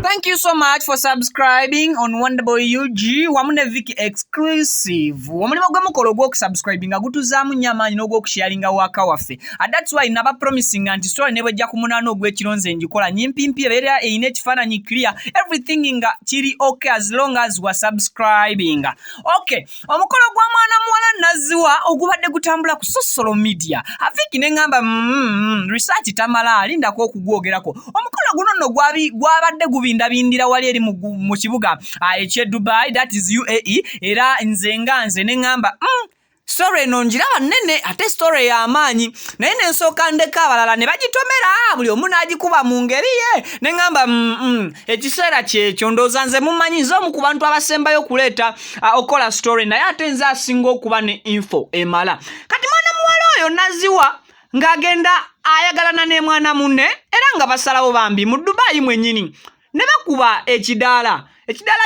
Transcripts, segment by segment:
Thank you so much for subscribing on Wonderboy UG. Wamune Viki exclusive. Wamune Omukolo go subscribing agutuzamu nyama n'ogwo kusharinga waka waffe. That's why naba promising anti story nebo jja kumunano gwe kironze njikola nyimpimpi ebera eine kifananyi clear. Everything inga chiri okay as long as we are subscribing. Okay. Omukolo gwa mwana muwala Naziwa ogubadde gutambula ku social media. Aviki nengamba research tamala alinda ko okugwogerako. Omukolo guno no gwabadde gubinda bindira wali eri mu kibuga ekye Dubai, that is UAE, era nze nengamba story no njiraba nene ate story ya amanyi naye nensoka ndeka abalala ne bagitomera buli omu n'agikuba mu ngeri ye nengamba ekiseera kyekyo ndooza nze mumanyi nze omu ku bantu abasembayo okuleeta okola story naye ate nze asinga okuba ne info emala. Kati mwana muwala oyo Naziwa ng'agenda ayagalana ne mwana munne era nga basalawo bambi mu Dubai mwennyini ne bakuba ekidaala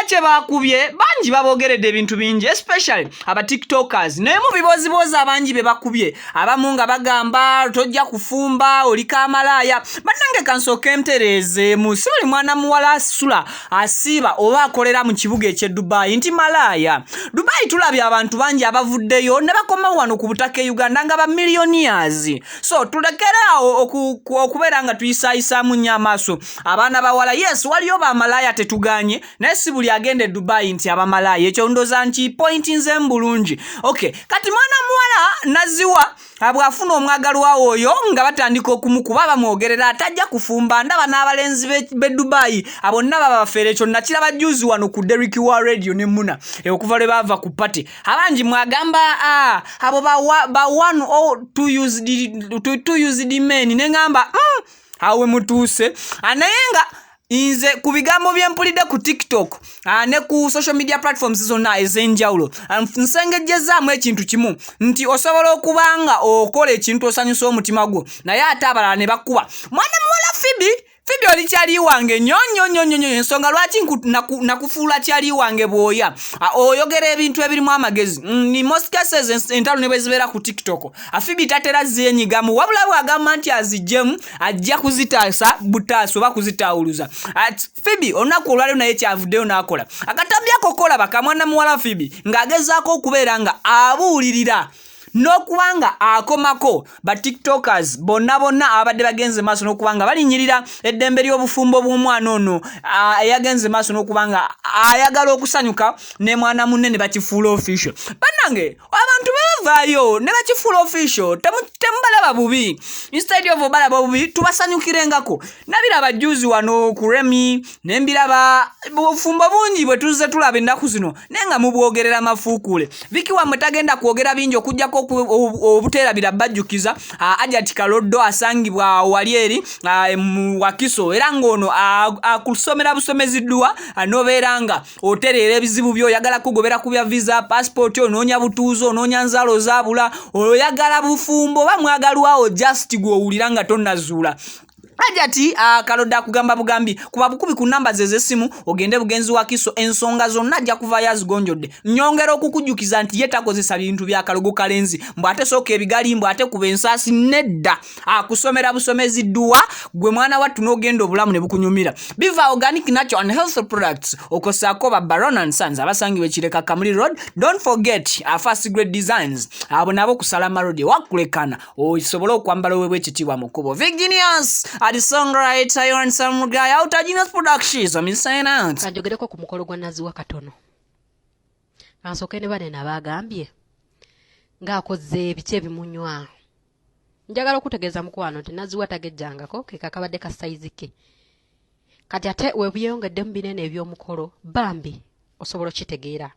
kye bakubye bangi babogeredde ebintu bingi, especially aba tiktokers naye mu bibozibozi abangi be bakubye abamu nga bagamba tojja kufumba oli kamalaya bannange kansooke ntereeze mu si buli mwana muwala asula asiiba oba akolera mu kibuga ekye Dubai nti malaya. Dubai tulabye abantu bangi abavuddeyo ne bakoma wano ku butaka e Uganda nga ba millionaires, so tulekere awo okubeera nga tuyisaayisaamu nnyo amaaso abaana bawala. Yes, waliyo bamalaya tetuganye naye si buli agende Dubai nti abamalaya, ekyo ndoza nti point nze mbulungi. Okay, kati mwana muwala Naziwa abwafuna omwagalwa oyo nga batandika okumukuba bamwogerera atajja kufumba. Ndaba n'abalenzi be Dubai abonna baba bafere ekyo nakiraba juzi wano ku Derrick wa radio ne Muna okuva lwe bava ku party. Abangi mwagamba abo ba one or two used men nengamba awe mutuuse anayenga inze ku bigambo byempulidde ku TikTok ne ku social media platforms zonna ez'enjawulo nsengejjezaamu ekintu kimu nti osobola okubanga okola ekintu osanyusa omutima gwo naye ate abalala ne bakuba. Mwana muwala Fibi oli kyali wange nyonyo ensonga lwaki nakufuula kyali wange bwoya oyogera ebintu ebirimu amagezi ni most cases entalo ne bwezibeera ku TikTok Fibi tatera zenyigamu wabula bwagamba nti azijjemu ajja kuzitaasa butaasi oba kuzitaawuluza. Fibi olunaku olwaliro naye kyavuddeyo n'akola akatambi ako kolaba kamwana muwala Fibi ng'agezaako okubeera nga abuulirira n'okubanga akomako ba tiktokers bonna abadde bagenze maaso n'okubanga balinyirira eddembe ly'obufumbo bw'omwana ono eyagenze maaso n'okubanga ayagala okusanyuka ne mwana munne ne bakifuula official. Bannange abantu bavaayo ne bakifuula official temubalaba bubi, instead of obalaba bubi tubasanyukirengako. Nabiraba juzi wano ku Remi ne mbiraba obufumbo bungi bwe tuzze tulaba ennaku zino naye nga mubwogerera mafuukule. Viki wamwe tagenda kwogera bingi okujjako obuteerabira bajjukiza Ajati Kaloddo asangibwa wali eri mu Wakiso era ng'ono akusomera busomeziddwa anobeera nga otereera ebizibu by'oyagala kugobera ku bya visa passport onoonya butuuzi onoonya nzalo zaabula oyagala bufumbo oba mwagalwawo just gw'owulira nga tonnazuula. Ajati Kaloddo akugamba bugambi kuba bukubi ku namba z'essimu ogende bugenzi Wakiso ensonga zonna ajja kuva yazigonjodde. Nnyongera okukujjukiza nti ye takozesa bintu bya kalogo kalenzi mbw ate sooka ebigali mbw ate kuba ensaasi nedda akusomera busomeziddwa gwe mwana wattu n'ogenda obulamu ne bukunyumira. Biva Organic Natural and Health Products okosaako ba Baron and Sons abasangibwa Kireka Kamuli Road. Don't forget First Grade Designs abo nabo kusala marodi wakulekana osobole okwambala wewe ekitiibwa mu kkubo. Virginians the songwriter and some guy out of Genius Productions. I'm saying out. Kanjogereko ku mukolo gwa Naziwa katono. Kansoke ne bane nabagambye ng'akoze ebice bimunywa. Njagala okutegeeza mukwano nti Naziwa tagejjangako ke kakabadde ka size ke. Kati ate we byongedde mu binene eby'omukolo bambi osobola kitegeera.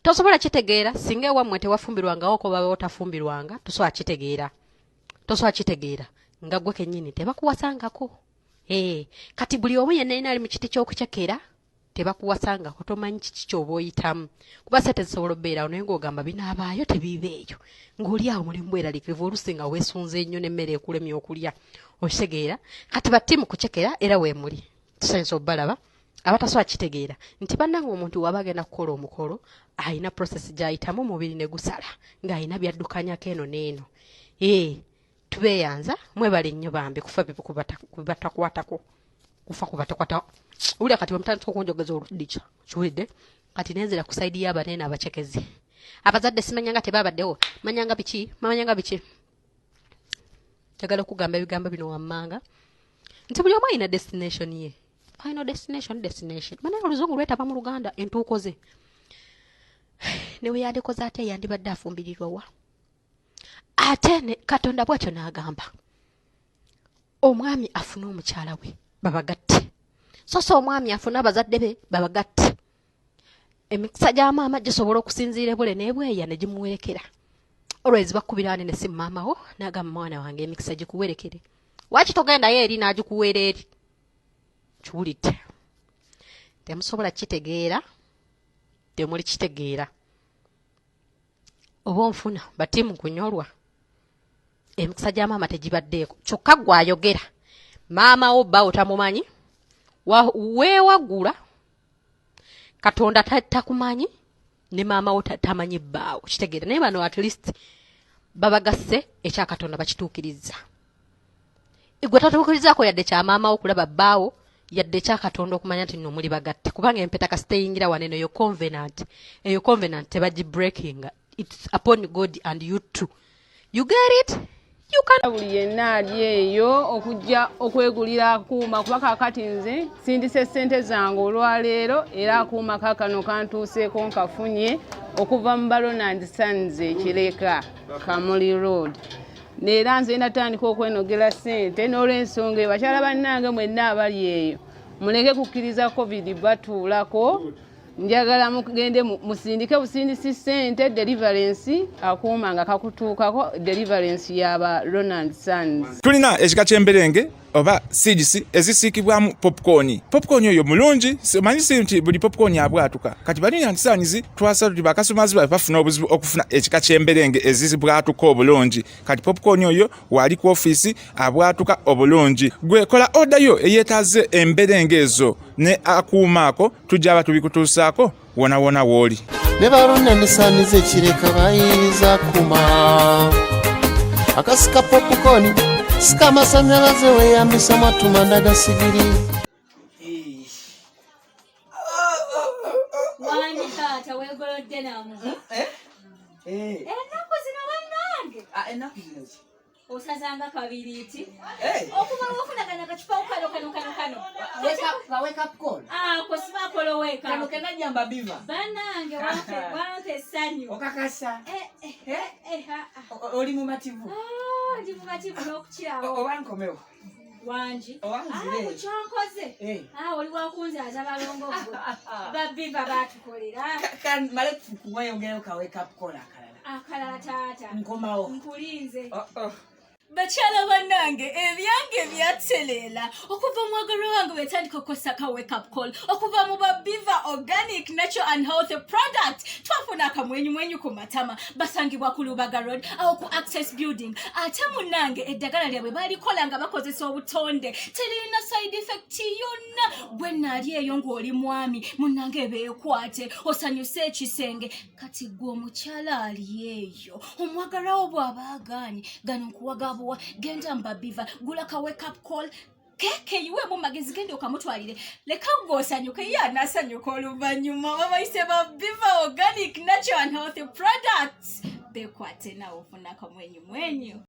Tosobola kitegeera singa wamwe tewafumbirwanga ko baba otafumbirwanga tosobola kitegeera. Nga gwe kennyini tebakuwasangako. Kati buli omu yenna ali mu kiti ky'okucekera tebakuwasangako tomanyi kiki ky'oba oyitamu kuba se tezisobola obbeerawo naye ng'ogamba binaabaayo tebiibeeyo ng'oli awo mulimu bweraliikirivu oluusi nga weesunze ennyo n'emmere ekulemye okulya okitegeera. Kati batti mu kucekera era weemuli tusanyusa obbalaba abataswa kitegeera nti bannanga omuntu wabagenda kukola omukolo ayina process gyayitamu mubiri ne gusala ng'ayina byaddukanyako eno n'eno tubeeyanza mwebale nnyo bambi kufa kubatakwatako kufa kubatakwata uli kati bamutandika okunjogeza oluddica kiwulidde kati nenzera ku saidi y'abanene abacekezi abazadde simanyanga tebabaddewo manyanga biki njagala okugamba ebigambo bino wammanga nti buli omu ayina destination ye ayina destination banaye oluzungu lwetaba mu Luganda entuuko ze newe yandikoze ate yandibadde afumbirirwa wa ate Katonda bw'atyo n'agamba omwami afuna omukyala we babagatte so omwami afuna abazadde be babagatte emikisa gya maama gisobola okusinziira ebule n'ebweya ne gimuwerekera olwezi bakubirane ne si maama wo n'agamba mwana wange emikisa gikuwerekere waki togendayo eri n'agikuweera eri kiwulidde temusobola kitegeera temuli kitegeera oba onfuna batimu kunyolwa emikisa gya maama tegibaddeeko kyokka gwayogera maama wo bba otamumanyi weewagula Katonda takumanyi ne maama wo tamanyi bbaawo kitegeera naye bano at least babagasse ekya Katonda bakituukiriza igwe tatuukirizaako yadde kya maama wo kulaba bbaawo yadde kya Katonda okumanya nti nno muli bagatte kubanga empeta kasiteyingira waneno eyo covenant tebagi breaking it's upon God and you too you get it you can buli yenna ali eyo okujja okwegulira akuuma kuba kaakati nze sindise ssente zange olwaleero era akuuma kaakano kantuuseeko nkafunye okuva mu Baronald Sons ekireka Kamuli Road neera nze natandika okwenogera ssente n'olw'ensonga eyo bakyala bannange mwenna abali eyo muleke kukkiriza covid batuulako njagala mugende musindike busindisi ssente deliverance akuuma nga kakutuukako deliverance y'aba Ronald Sons. Tulina ekika ky'emberenge oba seeds ezisiikibwamu popcorn oyo mulungi simanyi nti buli popcorn abwatuka kati Baronald Sons twasala tuti bakasumazi bafuna obuzibu okufuna ekika ky'emberenge ezizibwatuka obulungi kati popcorn oyo wali ku office abwatuka obulungi gwe kola order yo eyetaaze emberenge ezo ne akuumaako tujja batubikutuusaako wona wooli ne Baronald Sons ekireka bayinza kuma akasika popcorn sika masanyalaze weyambisa matuma gasigiri wani taata wegolodde namu ennaku zino bannange ennaku zino osazanga kabiriiti okuba wofunaganya kakipawo kano wake up call ako sibakola weka kano kenajjamba biva bannange wampe essanyu okakasa oli mumativu ndi mumativu n'okukirawo oba nkomewo wangi owanzire kyonkoze oli wakunzaaza balongo gwe babiva batukolera male kuweyongerayo ka wake up call akalala taata nkomawo nkulinze bakyala bannange ebyange byateleera okuva omwagalwa wange wetandika okukozesa ka wake up call okuva mu babiva organic natural and healthy product twafuna akamwenyumwenyu ku matama basangibwa ku Lubaga Road awo ku Access Building ate munnange eddagala lyabwe balikola nga bakozesa obutonde terina side effect yonna gwe naali eyo ng'oli mwami munnange beekwate osanyuse ekisenge kati gwe omukyala ali eyo omwagalwa wo bw'abaagaanye gano nkuwagabo genda mbabiva gula ka wake up call keke yiwe mu magezi gende okamutwalire leka ngosanyuka ye anasanyuka oluvannyuma babayise babiva organic natural and healthy products bekwate nawo ofuna akamwenyumwenyu